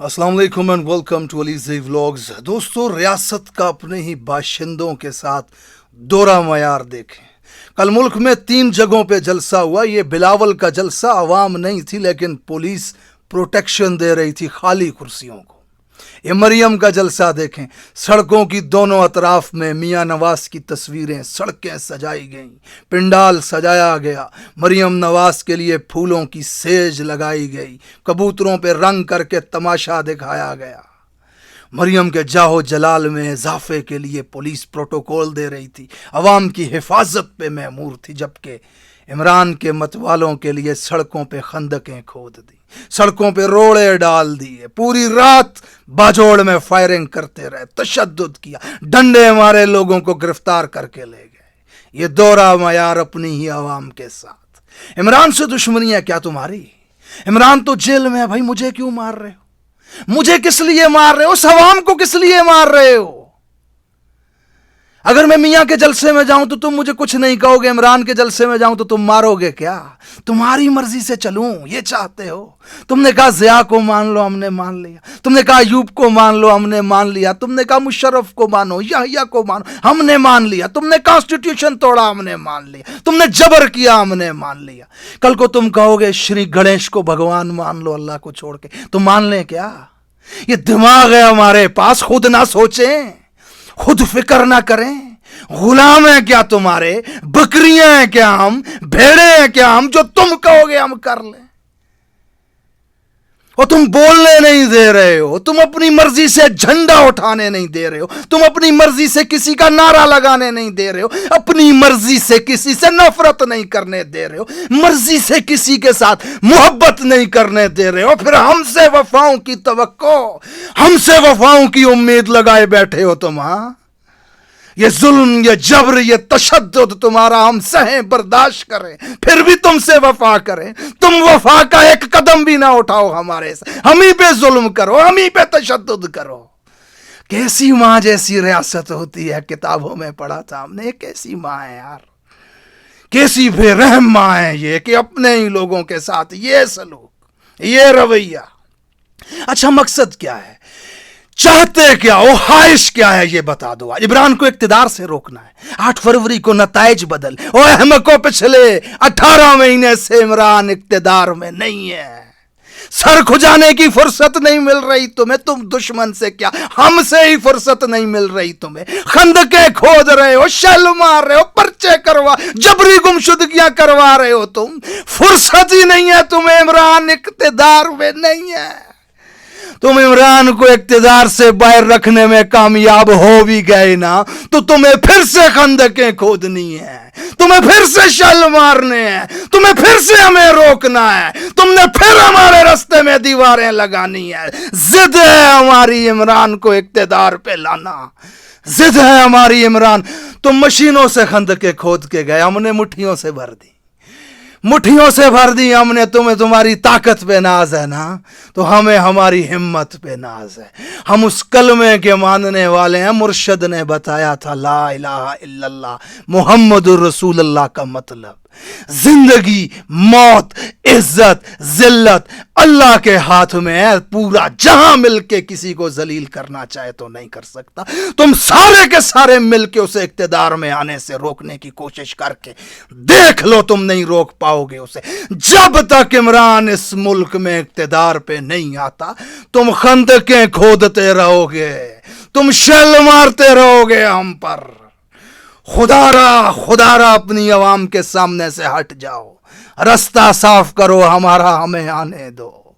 अस्सलाम वालेकुम and welcome to Ali's vlogs. दोस्तों, रियासत का अपने ही बाशिंदों के साथ दोहरा मयार देखें। कल मुल्क में 3 जगहों पे जलसा हुआ। ये बिलावल का जलसा अवाम नहीं थी, लेकिन पुलिस प्रोटेक्शन दे रही थी खाली कुर्सियों को। ये मरियम का जलसा देखें। सड़कों की दोनों अतराफ में मियाँ नवाज की तस्वीरें, सड़कें सजाई गईं, पिंडाल सजाया गया, मरियम नवाज के लिए फूलों की सेज लगाई गई, कबूतरों पे रंग करके तमाशा दिखाया गया। मरियम के जाहो जलाल में इजाफे के लिए पुलिस प्रोटोकॉल दे रही थी, अवाम की हिफाजत पे महमूर थी। जबकि इमरान के मतवालों के लिए सड़कों पे खंदकें खोद दी, सड़कों पे रोड़े डाल दिए, पूरी रात बाजोड़ में फायरिंग करते रहे, तशद्दुद किया, डंडे मारे, लोगों को गिरफ्तार करके ले गए। ये दोहरा मयार अपनी ही आवाम के साथ। इमरान से दुश्मनी है क्या तुम्हारी? इमरान तो जेल में है भाई, मुझे क्यों मार रहे हो? मुझे किस लिए मार रहे हो? उस अवाम को किस लिए मार रहे हो? अगर मैं मियाँ के जलसे में जाऊं तो तुम मुझे कुछ नहीं कहोगे, इमरान के जलसे में जाऊं तो तुम मारोगे क्या? तुम्हारी मर्जी से चलूं ये चाहते हो? तुमने कहा ज़िया को मान लो, हमने मान लिया। तुमने कहा अयूब को मान लो, हमने मान लिया। तुमने कहा मुशर्रफ को मानो, याहिया को मानो, हमने मान लिया। तुमने कॉन्स्टिट्यूशन तोड़ा, हमने मान लिया। तुमने जबर किया, हमने मान लिया। कल को तुम कहोगे श्री गणेश को भगवान मान लो अल्लाह को छोड़ के, तुम मान लें क्या? ये दिमाग है हमारे पास, खुद ना सोचें, खुद फिक्र ना करें। गुलाम है क्या तुम्हारे? बकरियां हैं क्या हम? भेड़े हैं क्या हम? जो तुम कहोगे हम कर लें। और तुम बोलने नहीं दे रहे हो, तुम अपनी मर्जी से झंडा उठाने नहीं दे रहे हो, तुम अपनी मर्जी से किसी का नारा लगाने नहीं दे रहे हो, अपनी मर्जी से किसी से नफरत नहीं करने दे रहे हो, मर्जी से किसी के साथ मोहब्बत नहीं करने दे रहे हो। फिर हमसे वफाओं की तवक्को, हमसे वफाओं की उम्मीद लगाए बैठे हो तुम। हाँ, ये जुल्म, ये जबर, ये तशद्दुद तुम्हारा हम सहें, बर्दाश्त करें, फिर भी तुमसे वफा करें। तुम वफा का एक कदम भी ना उठाओ हमारे से, हम ही पे जुल्म करो, हम ही पे तशद्दुद करो। कैसी माँ जैसी रियासत होती है, किताबों में पढ़ा था हमने। कैसी माँ है यार, कैसी बेरहम माँ है ये, कि अपने ही लोगों के साथ ये सलूक, ये रवैया। अच्छा, मकसद क्या है? चाहते क्या हो? ख्वाहिश क्या है ये बता दो। इमरान को इक्तिदार से रोकना है। 8 फरवरी को नताइज बदल। ओ अहमको, पिछले 18 महीने से इमरान इक्तिदार में नहीं है। सर खुजाने की फुर्सत नहीं मिल रही तुम्हें। तुम दुश्मन से क्या, हमसे ही फुर्सत नहीं मिल रही तुम्हें। खंदके खोद रहे हो, शल मार रहे हो, पर्चे करवा, जबरी गुमशुदगियां करवा रहे हो तुम। फुर्सत ही नहीं है तुम्हें, इमरान इक्तिदार में नहीं है। तुम इमरान को इक्तिदार से बाहर रखने में कामयाब हो भी गए ना, तो तुम्हें फिर से खंदकें खोदनी है, तुम्हें फिर से शल मारने हैं, तुम्हें फिर से हमें रोकना है, तुमने फिर हमारे रास्ते में दीवारें लगानी है। जिद है हमारी इमरान को इक्तिदार पे लाना, जिद है हमारी इमरान। तुम मशीनों से खंदकें खोद के गए, हमने मुट्ठियों से भर दी, मुट्ठियों से भर दी हमने। तुम्हें तुम्हारी ताकत पे नाज है ना, तो हमें हमारी हिम्मत पे नाज है। हम उस कलमे के मानने वाले हैं। मुर्शद ने बताया था, ला इलाहा इल्लल्लाह मुहम्मदुर रसूलुल्लाह का मतलब जिंदगी, मौत, इज्जत, जिल्लत अल्लाह के हाथ में है। पूरा जहां मिलके किसी को जलील करना चाहे तो नहीं कर सकता। तुम सारे के सारे मिलके उसे इक्तिदार में आने से रोकने की कोशिश करके देख लो, तुम नहीं रोक पाओगे उसे। जब तक इमरान इस मुल्क में इक्तिदार पे नहीं आता, तुम खंदकें खोदते रहोगे, तुम शल मारते रहोगे हम पर। खुदारा अपनी आवाम के सामने से हट जाओ, रास्ता साफ करो हमारा, हमें आने दो।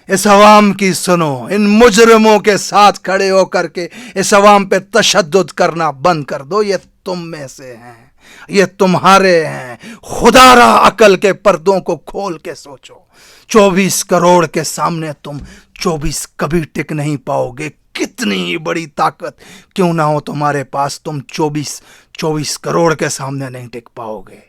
इस अवाम की सुनो, इन मुजरिमों के साथ खड़े होकर के इस अवाम पे तशद्दुद करना बंद कर दो। ये तुम में से हैं, ये तुम्हारे हैं। खुदारा अकल के पर्दों को खोल के सोचो। 24 करोड़ के सामने तुम 24 कभी टिक नहीं पाओगे। कितनी ही बड़ी ताकत क्यों ना हो तुम्हारे पास, तुम 24 करोड़ के सामने नहीं टिक पाओगे।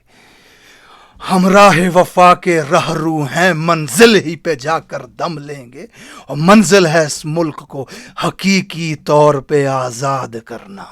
हम राह वफा के रहरू हैं, मंजिल ही पे जाकर दम लेंगे। और मंजिल है इस मुल्क को हकीकी तौर पे आज़ाद करना।